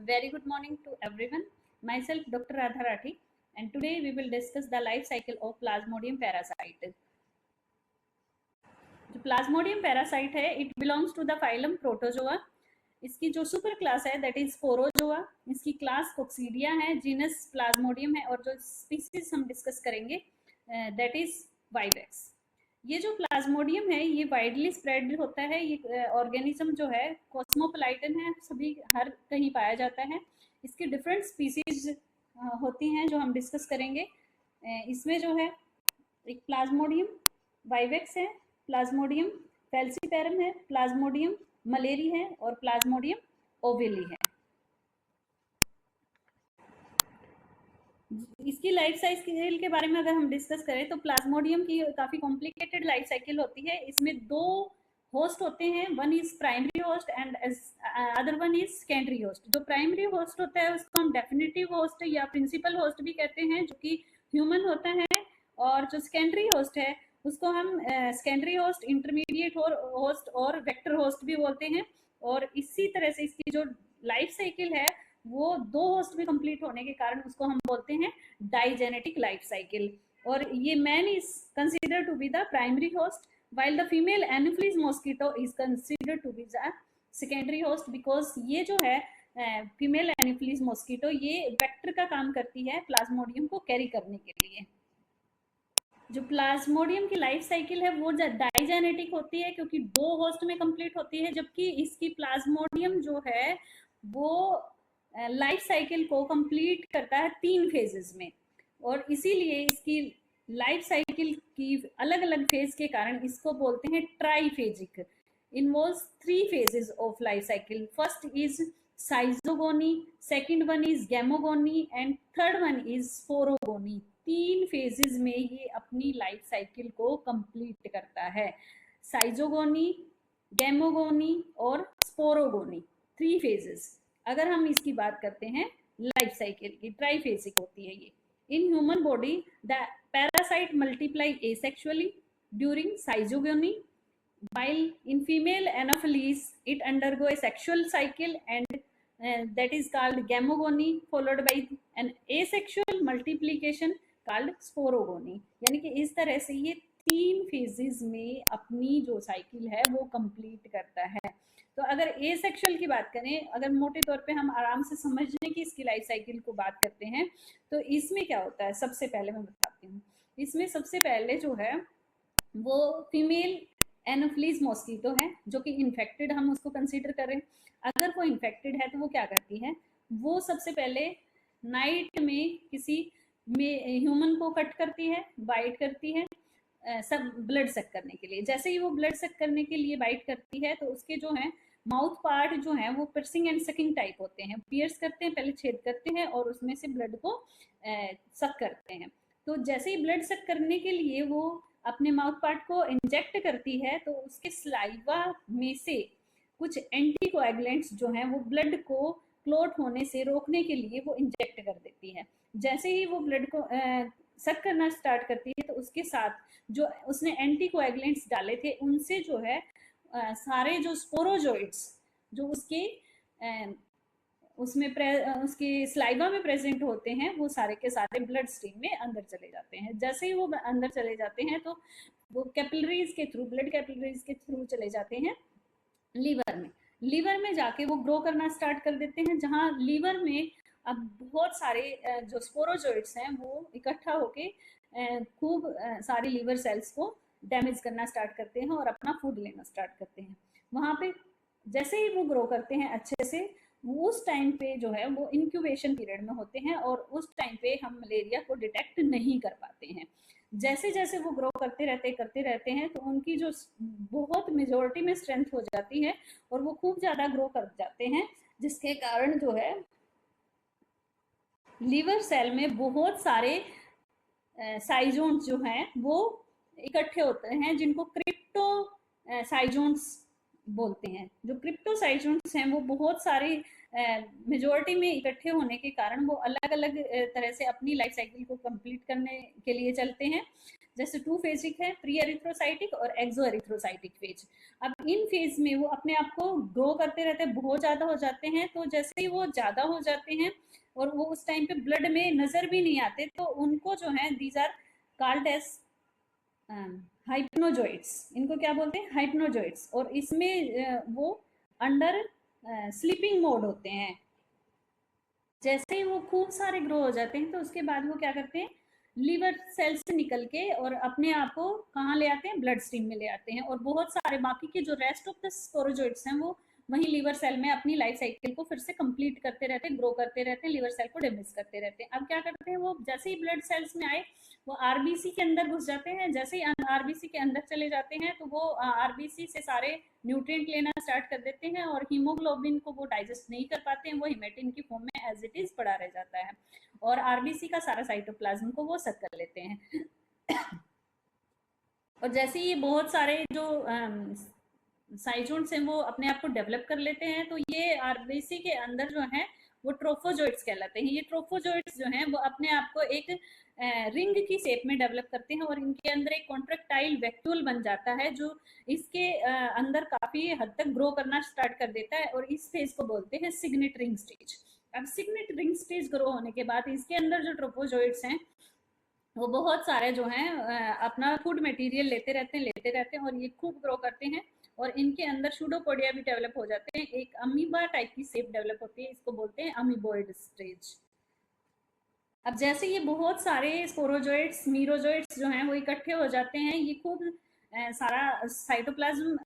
Very good morning to everyone. Myself, Dr. Radha Rathi, and today we will discuss the life cycle of Plasmodium parasite. जो Plasmodium parasite है, it belongs to the phylum protozoa. इसकी जो super class है that is sporozoa. इसकी class coccidia है, genus Plasmodium है, और जो स्पीसीज हम डिस्कस करेंगे दैट इज वाइवेक्स. ये जो प्लाज्मोडियम है ये वाइडली स्प्रेड होता है. ये ऑर्गेनिज्म जो है कॉस्मोपोलाइटन है, सभी हर कहीं पाया जाता है. इसकी डिफरेंट स्पीसीज होती हैं जो हम डिस्कस करेंगे. इसमें जो है एक प्लाज्मोडियम वाइवेक्स है, प्लाज्मोडियम फैल्सीपेरम है, प्लाज्मोडियम मलेरी है और प्लाज्मोडियम ओवेली है. इसकी लाइफ साइकिल के बारे में अगर हम डिस्कस करें तो प्लाज्मोडियम की काफ़ी कॉम्प्लिकेटेड लाइफ साइकिल होती है. इसमें दो होस्ट होते हैं, one is primary host and other one is secondary host. जो प्राइमरी होस्ट होता है उसको हम डेफिनेटिव होस्ट या प्रिंसिपल होस्ट भी कहते हैं, जो कि ह्यूमन होता है. और जो सेकेंडरी होस्ट है उसको हम सेकेंडरी होस्ट, इंटरमीडिएट होस्ट और वेक्टर होस्ट भी बोलते हैं. और इसी तरह से इसकी जो लाइफ साइकिल है वो दो होस्ट में कंप्लीट होने के कारण उसको हम बोलते हैं डाइजेनेटिक लाइफ साइकिल. और ये man is considered to be the primary host while the female anopheles mosquito is considered to be the secondary host because ये जो है फीमेल एनोफिलीज मॉस्किटो ये वेक्टर का काम करती है प्लाज्मोडियम को कैरी करने के लिए. जो प्लाज्मोडियम की लाइफ साइकिल है वो डाइजेनेटिक होती है क्योंकि दो होस्ट में कंप्लीट होती है, जबकि इसकी प्लाज्मोडियम जो है वो लाइफ साइकिल को कंप्लीट करता है 3 फेजेस में. और इसीलिए इसकी लाइफ साइकिल की अलग अलग फेज के कारण इसको बोलते हैं triphasic. Involves 3 phases of life cycle. First is schizogony, second one is gamogony and third one is sporogony. 3 phases में ये अपनी लाइफ साइकिल को कंप्लीट करता है. साइजोगोनी, गैमोगोनी और स्पोरोगोनी, 3 फेजेस. अगर हम इसकी बात करते हैं लाइफ साइकिल की, ट्राइफेजिक होती है ये. In human body, the parasite multiply asexually during zygogony, while in female anopheles, it undergo a sexual cycle and that is called gamogony, followed by an asexual multiplication called sporogony. यानी कि इस तरह से ये 3 phases में अपनी जो cycle है वो कंप्लीट करता है. तो अगर ए सेक्शुअल की बात करें, अगर मोटे तौर पे हम आराम से समझने की इसकी लाइफ साइकिल को बात करते हैं तो इसमें क्या होता है सबसे पहले मैं बताती हूँ. इसमें सबसे पहले जो है वो फीमेल एनोफिलीज मॉस्किटो है जो कि इन्फेक्टेड हम उसको कंसीडर करें. अगर वो इन्फेक्टेड है तो वो क्या करती है, वो सबसे पहले नाइट में किसी ह्यूमन को कट करती है, बाइट करती है सब ब्लड सक करने के लिए. जैसे ही वो ब्लड सक करने के लिए बाइट करती है तो उसके जो है माउथ पार्ट जो है वो पियर्सिंग एंड सकिंग टाइप होते हैं. पियर्स करते हैं, पहले छेद करते हैं और उसमें से ब्लड को सक करते हैं. तो जैसे ही ब्लड सक करने के लिए वो अपने माउथ पार्ट को इंजेक्ट करती है तो उसके स्लाइवा में से कुछ एंटीकोएगुलेंट्स जो हैं वो ब्लड को क्लॉट होने से रोकने के लिए वो इंजेक्ट कर देती है. जैसे ही वो ब्लड को सक करना स्टार्ट करती है तो उसके साथ जो उसने एंटीकोएगुलेंट्स डाले थे उनसे जो है सारे जो स्पोरोजोइड्स जो उसके उसमें उसके स्लाइवा में प्रेजेंट होते हैं वो सारे के सारे ब्लड स्ट्रीम में अंदर चले जाते हैं. जैसे ही वो अंदर चले जाते हैं तो वो कैपिलरीज के थ्रू, ब्लड कैपिलरीज के थ्रू चले जाते हैं लीवर में. लीवर में जाके वो ग्रो करना स्टार्ट कर देते हैं, जहाँ लीवर में अब बहुत सारे जो स्पोरोजोइड्स हैं वो इकट्ठा होके खूब सारे लीवर सेल्स को डैमेज करना स्टार्ट करते हैं और अपना फूड लेना स्टार्ट करते हैं. वहाँ पे जैसे ही वो ग्रो करते हैं अच्छे से, उस टाइम पे जो है वो इंक्यूबेशन पीरियड में होते हैं और उस टाइम पे हम मलेरिया को डिटेक्ट नहीं कर पाते हैं. जैसे जैसे वो ग्रो करते रहते हैं तो उनकी जो बहुत मेजोरिटी में स्ट्रेंथ हो जाती है और वो खूब ज़्यादा ग्रो कर जाते हैं, जिसके कारण जो है लीवर सेल में बहुत सारे साइजोन्स जो हैं वो इकट्ठे होते हैं जिनको क्रिप्टो साइजोन्स बोलते हैं. जो क्रिप्टो साइजोन्स हैं वो बहुत सारे मेजोरिटी में इकट्ठे होने के कारण वो अलग अलग तरह से अपनी लाइफ साइकिल को कंप्लीट करने के लिए चलते हैं. जैसे 2 फेजिक है, प्री एरिथ्रोसाइटिक और एक्सो एरिथ्रोसाइटिक फेज। अब इन फेज में वो अपने आप को ग्रो करते रहते हैं, बहुत ज्यादा हो जाते हैं, तो जैसे ही वो ज्यादा हो जाते हैं और वो उस टाइम पे ब्लड में नजर भी नहीं आते, तो उनको जो है दीज आर कॉल्ड एज हाइप्नोजोइड्स। इनको क्या बोलते हैं? हाइप्नोजोइड्स। और इसमें वो अंडर स्लीपिंग मोड होते हैं। जैसे ही वो खूब सारे ग्रो हो जाते हैं तो उसके बाद वो क्या करते हैं, लीवर सेल से निकल के और अपने आप को कहाँ ले आते हैं? ब्लड स्ट्रीम में ले आते हैं। और बहुत सारे बाकी के जो रेस्ट ऑफ द स्पोरोजोइड्स हैं वो वहीं लीवर सेल में अपनी लाइफ साइकिल को फिर से कंप्लीट करते रहते हैं, ग्रो करते रहते हैं, लीवर सेल को डैमेज करते रहते हैं। अब क्या करते हैं, वो जैसे ही ब्लड सेल्स में आए वो आरबीसी के अंदर घुस जाते हैं। जैसे ही आरबीसी के अंदर चले जाते हैं तो वो आरबीसी से सारे न्यूट्रिएंट लेना स्टार्ट कर देते हैं और हीमोग्लोबिन को वो डाइजेस्ट नहीं कर पाते हैं, वो हिमेटिन की फॉर्म में एज इट इज पड़ा रह जाता है और आरबीसी का सारा साइटोप्लाज्म को वो सक कर लेते हैं। और जैसे ये बहुत सारे जो साइजोन्स हैं वो अपने आप को डेवलप कर लेते हैं, तो ये आरबीसी के अंदर जो है वो ट्रोफोजोइड्स कहलाते हैं। ये ट्रोफोजोइड्स जो हैं वो अपने आप को एक रिंग की शेप में डेवलप करते हैं और इनके अंदर एक कॉन्ट्रेक्टाइल वैक्यूल बन जाता है जो इसके अंदर काफी हद तक ग्रो करना स्टार्ट कर देता है और इस फेज को बोलते हैं सिग्नेट रिंग स्टेज। अब सिग्नेट रिंग स्टेज ग्रो होने के बाद इसके अंदर जो ट्रोफोजोइड्स हैं वो बहुत सारे जो हैं अपना फूड मटेरियल लेते रहते हैं और ये खूब ग्रो करते हैं और इनके अंदर सूडोपोडिया भी डेवलप हो जाते हैं। एक अमीबा टाइप की शेप डेवलप होती है, इसको बोलते हैं अमीबोइड स्टेज। अब जैसे ये बहुत सारे स्पोरोजोइड्स मीरोजोइड्स जो हैं वो इकट्ठे हो जाते हैं, ये खूब सारा साइटोप्लाज्म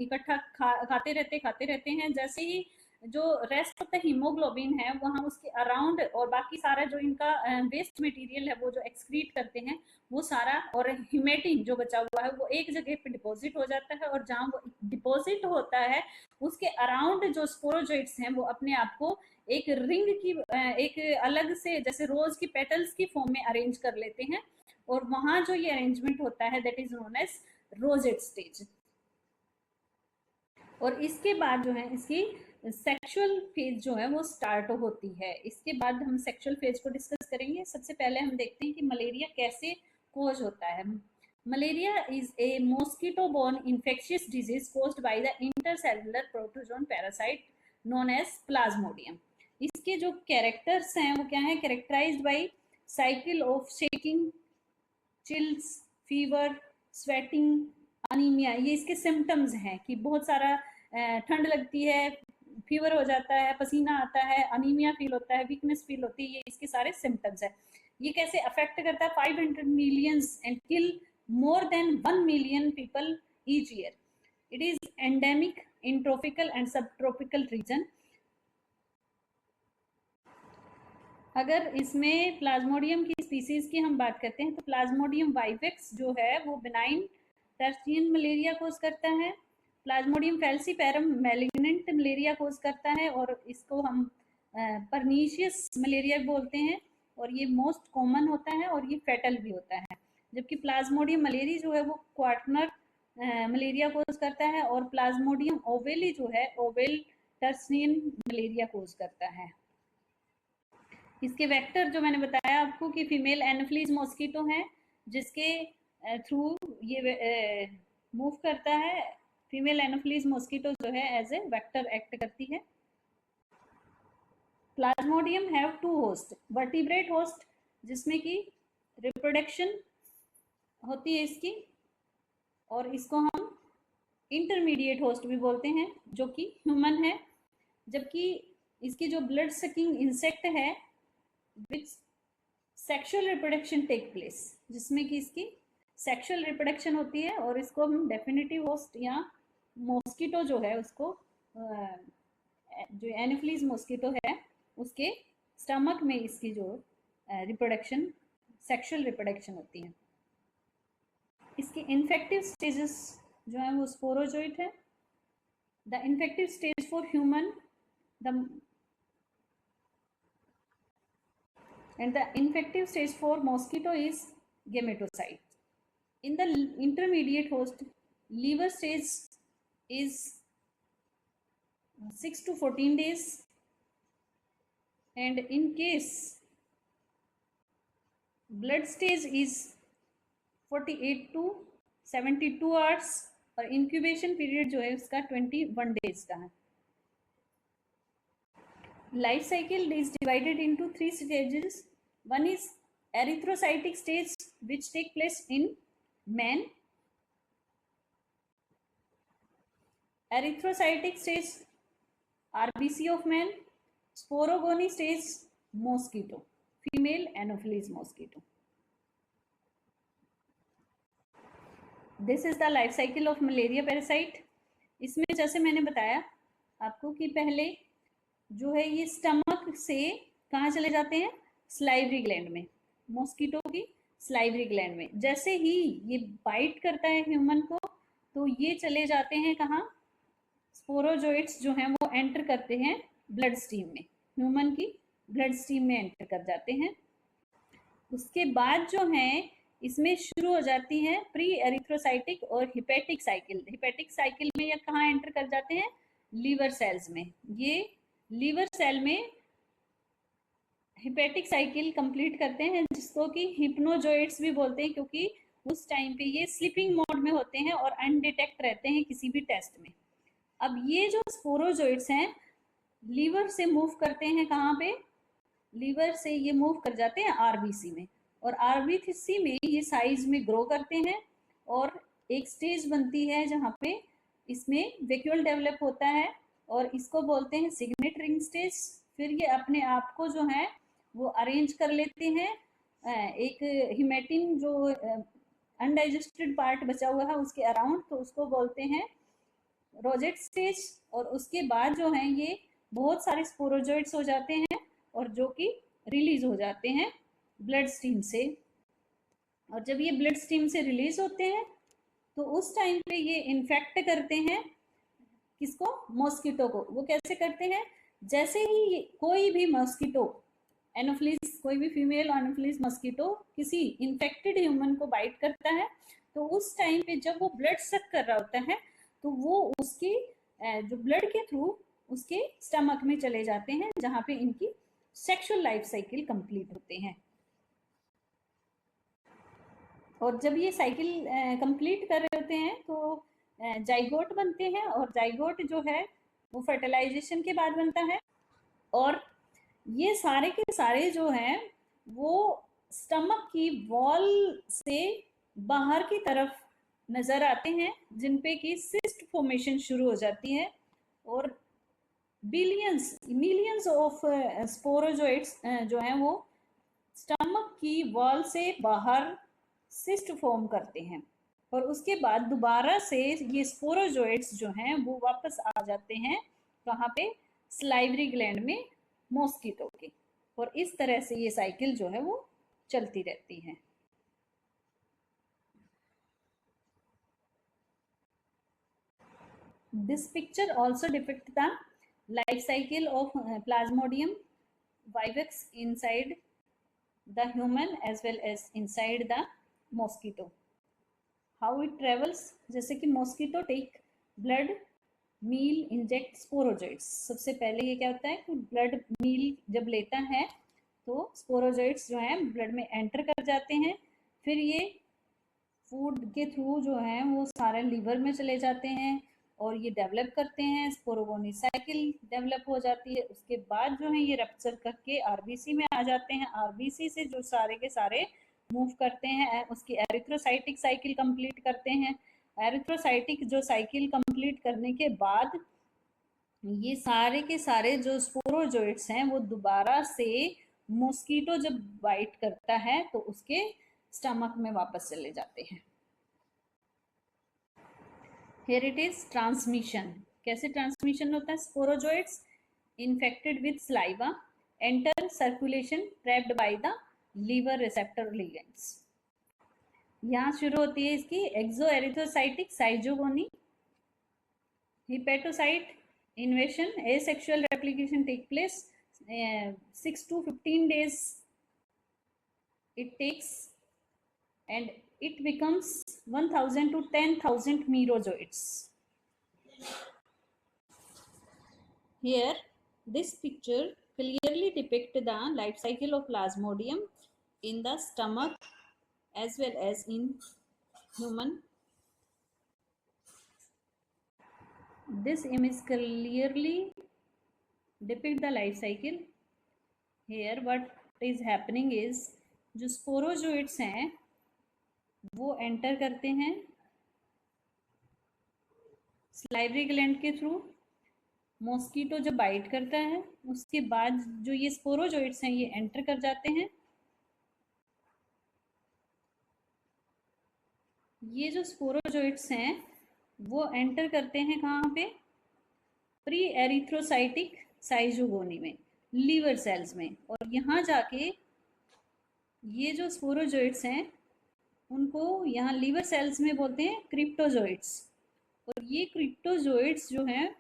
इकट्ठा खाते रहते हैं। जैसे ही जो रेस्ट ऑफ द हीमोग्लोबिन है वहाँ उसके अराउंड और बाकी सारा जो इनका वेस्ट मटेरियल है वो जो एक्सक्रीट करते हैं वो सारा और हिमेटिन जो बचा हुआ है वो एक जगह पे डिपॉजिट हो जाता है और जहाँ वो डिपॉजिट होता है उसके अराउंड जो स्पोरोजोइड्स हैं वो अपने आप को एक रिंग की एक अलग से जैसे रोज की पेटल्स की फॉर्म में अरेंज कर लेते हैं और वहां जो ये अरेंजमेंट होता है that is known as rosette stage. और इसके बाद जो है इसकी सेक्सुअल फेज जो है वो स्टार्ट होती है। इसके बाद हम सेक्सुअल फेज को डिस्कस करेंगे। सबसे पहले हम देखते हैं कि मलेरिया कैसे कोज होता है। Malaria is a mosquito borne infectious disease caused by the intercellular protozoan parasite known as Plasmodium. इसके जो कैरेक्टर्स हैं वो क्या है? Characterized by cycle of shaking, chills, fever, sweating, anaemia. ये इसके सिम्टम्स हैं कि बहुत सारा ठंड लगती है, फीवर हो जाता है, पसीना आता है, अनीमिया फील होता है, वीकनेस फील होती है, ये इसके सारे सिम्टम्स है। ये कैसे अफेक्ट करता है? 500 millions and kill more than 1 million people each year. It is endemic in tropical and subtropical region. अगर इसमें प्लाज्मोडियम की स्पीसीज की हम बात करते हैं तो प्लाज्मोडियम वाइवेक्स जो है वो बिनाइन टर्शियन मलेरिया कोज करता है। प्लाज्मोडियम फैल्सीपैरम मैलिग्नेंट मलेरिया कोज करता है और इसको हम परनीशियस मलेरिया बोलते हैं और ये मोस्ट कॉमन होता है और ये फेटल भी होता है। जबकि प्लाज्मोडियम मलेरी जो है वो क्वार्टनर मलेरिया कोज करता है और प्लाज्मोडियम ओवेली जो है ओवेल टर्शियन मलेरिया कोज करता है। इसके वेक्टर जो मैंने बताया आपको कि फीमेल एनोफिलीज मॉस्किटो है जिसके थ्रू ये मूव करता है। फीमेल एनोफिलीज मॉस्किटो जो है एज ए वेक्टर एक्ट करती है। Plasmodium have 2 host, vertebrate host जिसमें कि रिप्रोडक्शन होती है इसकी और इसको हम इंटरमीडिएट होस्ट भी बोलते हैं जो कि ह्यूमन है। जबकि इसकी जो ब्लड सकिंग इंसेक्ट है विच सेक्सुअल रिप्रोडक्शन टेक प्लेस, जिसमें कि इसकी सेक्सुअल रिप्रोडक्शन होती है और इसको हम डेफिनेटिव होस्ट या मॉस्किटो जो है उसको जो एनोफिलीज मॉस्किटो है उसके स्टमक में इसकी जो रिप्रोडक्शन सेक्सुअल रिप्रोडक्शन होती है। इसके इन्फेक्टिव स्टेजेस जो है वो स्पोरोजोइट है। The infective stage for human and the infective stage for mosquito is gametocyte. In the intermediate host, liver stage is 6 to 14 days, and in case blood stage is 48 to 72 hours, और incubation period जो है उसका 21 days का है। Life cycle is divided into 3 stages. One is erythrocytic stage which take place in man, erythrocytic stage RBC of man, sporogony stage mosquito, female Anopheles mosquito. This is the life cycle of malaria parasite. इसमें जैसे मैंने बताया आपको कि पहले जो है ये स्टमक से कहाँ चले जाते हैं, स्लाइवरी ग्लैंड में, मॉस्किटो की स्लाइवरी ग्लैंड में। जैसे ही ये बाइट करता है ह्यूमन को तो ये चले जाते हैं कहाँ, स्पोरोजोइट्स जो हैं वो एंटर करते हैं ब्लड स्ट्रीम में, ह्यूमन की ब्लड स्ट्रीम में एंटर कर जाते हैं। उसके बाद जो है इसमें शुरू हो जाती है प्री एरिथ्रोसाइटिक और हिपेटिक साइकिल। हिपेटिक साइकिल में ये कहाँ एंटर कर जाते हैं, लीवर सेल्स में। ये लीवर सेल में हिपेटिक साइकिल कंप्लीट करते हैं, जिसको कि हिप्नोजोइट्स भी बोलते हैं, क्योंकि उस टाइम पे ये स्लीपिंग मोड में होते हैं और अनडिटेक्ट रहते हैं किसी भी टेस्ट में। अब ये जो स्पोरोजोइट्स हैं लीवर से मूव करते हैं कहाँ पे, लीवर से ये मूव कर जाते हैं आरबीसी में, और आरबीसी में ये साइज में ग्रो करते हैं और एक स्टेज बनती है जहाँ पे इसमें वैक्यूल डेवलप होता है और इसको बोलते हैं सिग्नेट रिंग स्टेज। फिर ये अपने आप को जो है वो अरेंज कर लेते हैं एक हिमेटिन जो अनडाइजेस्टेड पार्ट बचा हुआ है उसके अराउंड, तो उसको बोलते हैं रोजेट स्टेज। और उसके बाद जो है ये बहुत सारे स्पोरोजोइट्स हो जाते हैं और जो कि रिलीज हो जाते हैं ब्लड स्ट्रीम से। और जब ये ब्लड स्ट्रीम से रिलीज होते हैं तो उस टाइम पे ये इन्फेक्ट करते हैं किसको, मॉस्किटो को। वो कैसे करते हैं, जैसे ही कोई भी मॉस्किटो एनोफिलीज, कोई भी फीमेल एनोफिलीज मॉस्किटो किसी इन्फेक्टेड ह्यूमन को बाइट करता है तो उस टाइम पे जब वो ब्लड सक कर रहा होता है तो वो उसकी जो ब्लड के थ्रू उसके स्टमक में चले जाते हैं जहाँ पे इनकी सेक्सुअल लाइफ साइकिल कंप्लीट होते हैं। और जब ये साइकिल कंप्लीट कर रहे होते हैं तो जाइगोट बनते हैं, और जाइगोट जो है वो फर्टिलाइजेशन के बाद बनता है। और ये सारे के सारे जो हैं वो स्टमक की वॉल से बाहर की तरफ नजर आते हैं, जिन पे कि सिस्ट फॉर्मेशन शुरू हो जाती है और बिलियंस मिलियंस ऑफ स्पोरोजोइट्स जो हैं वो स्टमक की वॉल से बाहर सिस्ट फॉर्म करते हैं। और उसके बाद दोबारा से ये स्पोरोजोइट्स जो हैं वो वापस आ जाते हैं कहाँ पे, स्लाइवरी ग्लैंड में मॉस्किटो के। और इस तरह से ये साइकिल जो है वो चलती रहती है। This picture also depicts the life cycle of Plasmodium vivax inside the human as well as inside the mosquito. How it travels, जैसे कि mosquito take blood, meal, inject sporozoites। सबसे पहले ये क्या होता है कि blood meal जब लेता है तो sporozoites जो हैं blood में enter कर जाते हैं, फिर ये फूड के थ्रू जो है वो सारे लीवर में चले जाते हैं और ये डेवलप करते हैं, स्पोरोगोनी साइकिल डेवलप हो जाती है। उसके बाद जो है ये रप्चर करके आरबीसी में आ जाते हैं, आरबीसी से जो सारे के सारे मूव करते हैं उसकी एरिथ्रोसाइटिक साइकिल कंप्लीट करते हैं। एरिथ्रोसाइटिक जो साइकिल कंप्लीट करने के बाद ये सारे के सारे जो स्पोरोजोइट्स हैं वो दोबारा से मॉस्किटो जब बाइट करता है तो उसके स्टमक में वापस चले जाते हैं। Here it is transmission। कैसे ट्रांसमिशन होता है, sporozoites infected with saliva enter circulation trapped by the liver receptor ligands. यहाँ शुरू होती है इसकी exo erythrocytic schizogony, hepatocyte invasion, asexual replication take place 6 to 15 days it takes and it becomes 1000 to 10,000 merozoites. Here this picture clearly depicts the life cycle of Plasmodium in the stomach as well as in human. This image clearly depict the life cycle. Here what is happening is जो sporozoites हैं वो enter करते हैं salivary gland के through. Mosquito जब bite करता है उसके बाद जो ये स्पोरोजोइट्स हैं ये एंटर कर जाते हैं। ये जो स्पोरोजोइट्स हैं वो एंटर करते हैं कहाँ पे? प्री एरिथ्रोसाइटिक साइजोगोनी में, लीवर सेल्स में। और यहाँ जाके ये जो स्पोरोजोइट्स हैं उनको यहाँ लीवर सेल्स में बोलते हैं क्रिप्टोजोइट्स। और ये क्रिप्टोजोइट्स जो हैं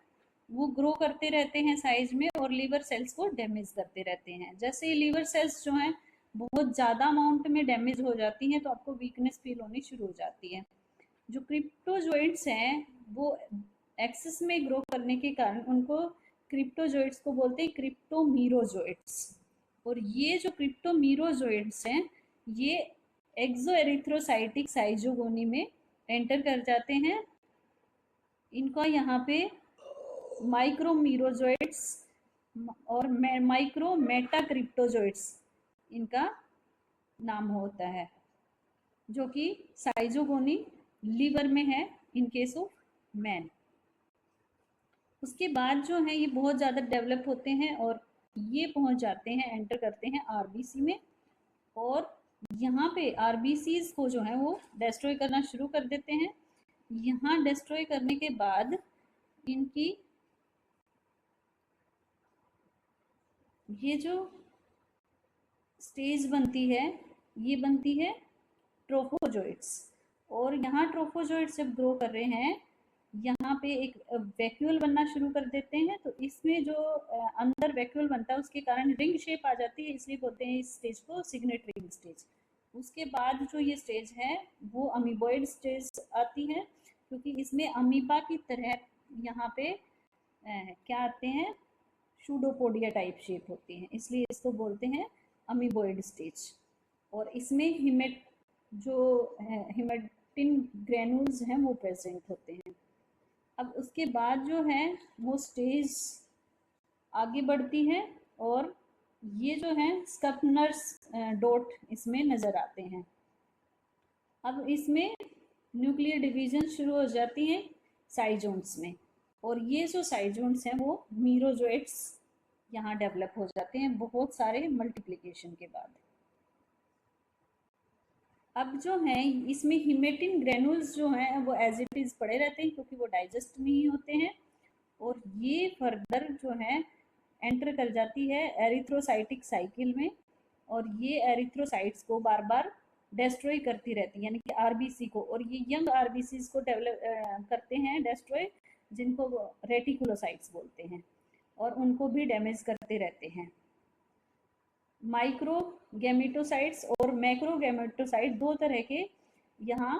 वो ग्रो करते रहते हैं साइज में और लीवर सेल्स को डैमेज करते रहते हैं। जैसे ही लीवर सेल्स जो हैं बहुत ज़्यादा अमाउंट में डैमेज हो जाती हैं तो आपको वीकनेस फील होनी शुरू हो जाती है। जो क्रिप्टोजोइट्स हैं वो एक्सेस में ग्रो करने के कारण उनको क्रिप्टोजोइट्स को बोलते हैं क्रिप्टोमीरोजोइट्स। और ये जो क्रिप्टोमीरोजोइट्स हैं ये एक्सोएरिथ्रोसाइटिक साइजोगोनी में एंटर कर जाते हैं। इनका यहाँ पे माइक्रोमीरोजोइट्स और माइक्रो मेटाक्रिप्टोजोइट्स इनका नाम होता है, जो कि साइजोगोनी लीवर में है इन केस ऑफ मैन। उसके बाद जो है ये बहुत ज़्यादा डेवलप होते हैं और ये पहुंच जाते हैं, एंटर करते हैं आरबीसी में। और यहाँ पे आरबीसीज को जो है वो डिस्ट्रॉय करना शुरू कर देते हैं। यहाँ डिस्ट्रॉय करने के बाद इनकी ये जो स्टेज बनती है ये बनती है ट्रोफोजोइट्स। और यहाँ ट्रोफोजोइट्स जब ग्रो कर रहे हैं यहाँ पे एक वैक्यूल बनना शुरू कर देते हैं। तो इसमें जो अंदर वैक्यूल बनता है उसके कारण रिंग शेप आ जाती है, इसलिए बोलते हैं इस स्टेज को सिग्नेट रिंग स्टेज। उसके बाद जो ये स्टेज है वो अमीबॉइड स्टेज आती है, क्योंकि इसमें अमीबा की तरह यहाँ पे क्या आते हैं, शूडोपोडिया टाइप शेप होती है, इसलिए इसको बोलते हैं अमीबॉइड स्टेज। और इसमें हिमेटिन ग्रेनुल्स हैं वो प्रेजेंट होते हैं। अब उसके बाद जो है वो स्टेज आगे बढ़ती है और ये जो है स्कपनर्स डॉट इसमें नज़र आते हैं। अब इसमें न्यूक्लियर डिवीजन शुरू हो जाती है साइजोन्स में, और ये जो साइजोन्स हैं वो मीरोजोइट्स यहाँ डेवलप हो जाते हैं बहुत सारे मल्टीप्लिकेशन के बाद। अब जो है इसमें हिमेटिन ग्रेनुल्स जो हैं वो एज इट इज़ पड़े रहते हैं क्योंकि वो डाइजेस्ट नहीं होते हैं। और ये फर्दर जो है एंटर कर जाती है एरिथ्रोसाइटिक साइकिल में, और ये एरिथ्रोसाइट्स को बार बार डिस्ट्रॉय करती रहती है, यानी कि आरबीसी को। और ये यंग आरबीसीज को डेवलप करते हैं डिस्ट्रॉय, जिनको रेटिकुलोसाइट्स बोलते हैं, और उनको भी डैमेज करते रहते हैं। माइक्रो गैमेटोसाइट्स और मैक्रो गैमेटोसाइट दो तरह के यहाँ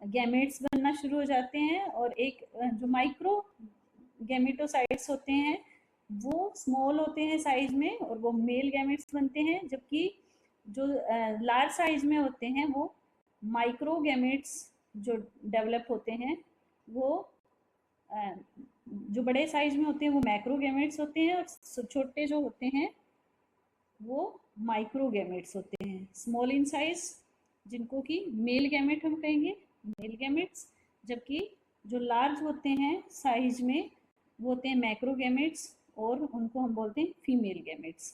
गैमेट्स बनना शुरू हो जाते हैं। और एक जो माइक्रो गैमेटोसाइट्स होते हैं वो स्मॉल होते हैं साइज में और वो मेल गैमेट्स बनते हैं, जबकि जो लार्ज साइज में होते हैं वो माइक्रो गैमेट्स जो डेवलप होते हैं वो जो बड़े साइज में होते हैं वो मैक्रो गैमेट्स होते हैं, और छोटे जो होते हैं वो माइक्रो गैमेट्स होते हैं, स्मॉल इन साइज, जिनको कि मेल गैमेट हम कहेंगे, मेल गैमेट्स। जबकि जो लार्ज होते हैं साइज में वो होते हैं मैक्रो गैमेट्स, और उनको हम बोलते हैं फीमेल गैमेट्स।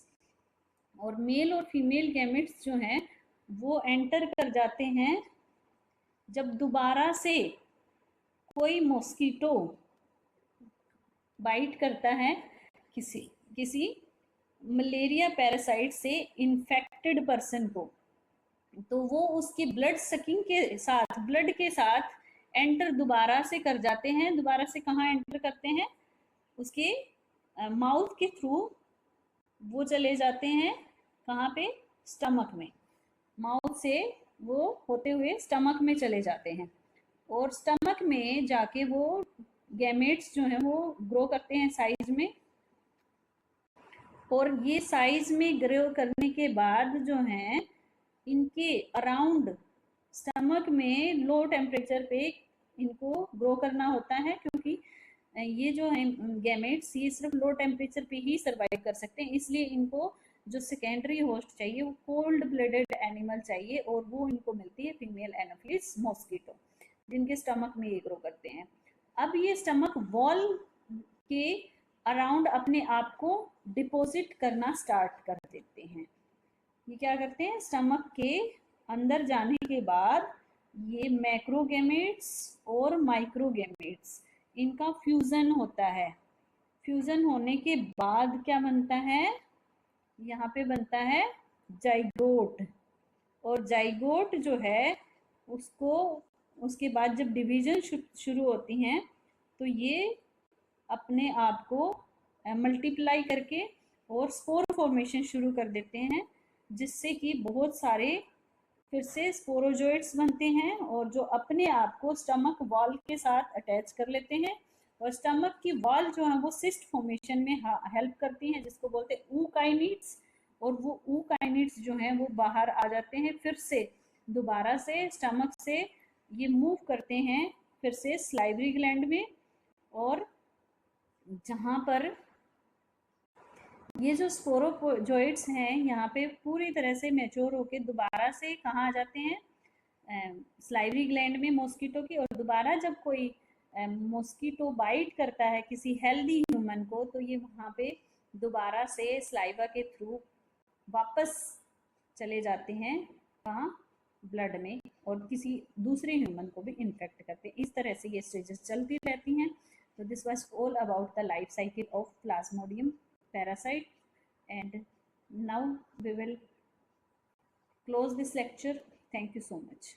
और मेल और फीमेल गैमेट्स जो हैं वो एंटर कर जाते हैं जब दोबारा से कोई मॉस्किटो बाइट करता है किसी मलेरिया पैरासाइट से इन्फेक्टेड पर्सन को, तो वो उसकी ब्लड सकिंग के साथ, ब्लड के साथ एंटर दोबारा से कर जाते हैं। दोबारा से कहाँ एंटर करते हैं? उसके माउथ के थ्रू वो चले जाते हैं कहाँ पे? स्टमक में। माउथ से वो होते हुए स्टमक में चले जाते हैं, और स्टमक में जाके वो गैमेट्स जो हैं वो ग्रो करते हैं साइज में। और ये साइज में ग्रो करने के बाद जो हैं इनके अराउंड स्टमक में लो टेम्परेचर पे इनको ग्रो करना होता है, क्योंकि ये जो है गैमेट्स ये सिर्फ लो टेम्परेचर पे ही सर्वाइव कर सकते हैं, इसलिए इनको जो सेकेंडरी होस्ट चाहिए वो कोल्ड ब्लडेड एनिमल चाहिए, और वो इनको मिलती है फीमेल एनोफिलिस मॉस्किटो, जिनके स्टमक में ये ग्रो करते हैं। अब ये स्टमक वॉल के अराउंड अपने आप को डिपॉजिट करना स्टार्ट कर देते हैं। ये क्या करते हैं, स्टमक के अंदर जाने के बाद ये मैक्रोगेमेट्स और माइक्रोगेमेट्स इनका फ्यूजन होता है। फ्यूजन होने के बाद क्या बनता है, यहाँ पे बनता है जाइगोट, और जाइगोट जो है उसको उसके बाद जब डिवीजन शुरू होती हैं तो ये अपने आप को मल्टीप्लाई करके और स्पोर फॉर्मेशन शुरू कर देते हैं, जिससे कि बहुत सारे फिर से स्पोरोजोइट्स बनते हैं, और जो अपने आप को स्टमक वॉल के साथ अटैच कर लेते हैं, और स्टमक की वॉल जो है वो सिस्ट फॉर्मेशन में हेल्प करती हैं, जिसको बोलते हैं ऊकाइनिट्स, और वो ऊकाइनिट्स जो हैं वो बाहर आ जाते हैं, फिर से दोबारा से स्टमक से ये मूव करते हैं फिर से स्लाइवरी ग्लैंड में, और जहाँ पर ये जो स्पोरोजोइट्स हैं यहाँ पे पूरी तरह से मैच्योर होके दोबारा से कहाँ आ जाते हैं, स्लाइवरी ग्लैंड में मॉस्किटो की, और दोबारा जब कोई मॉस्किटो बाइट करता है किसी हेल्दी ह्यूमन को, तो ये वहाँ पे दोबारा से स्लाइवा के थ्रू वापस चले जाते हैं कहाँ, ब्लड में, और किसी दूसरे ह्यूमन को भी इन्फेक्ट करते हैं। इस तरह से ये स्टेजेस चलती रहती हैं। So this was all about the life cycle of Plasmodium parasite, and now we will close this lecture. Thank you so much.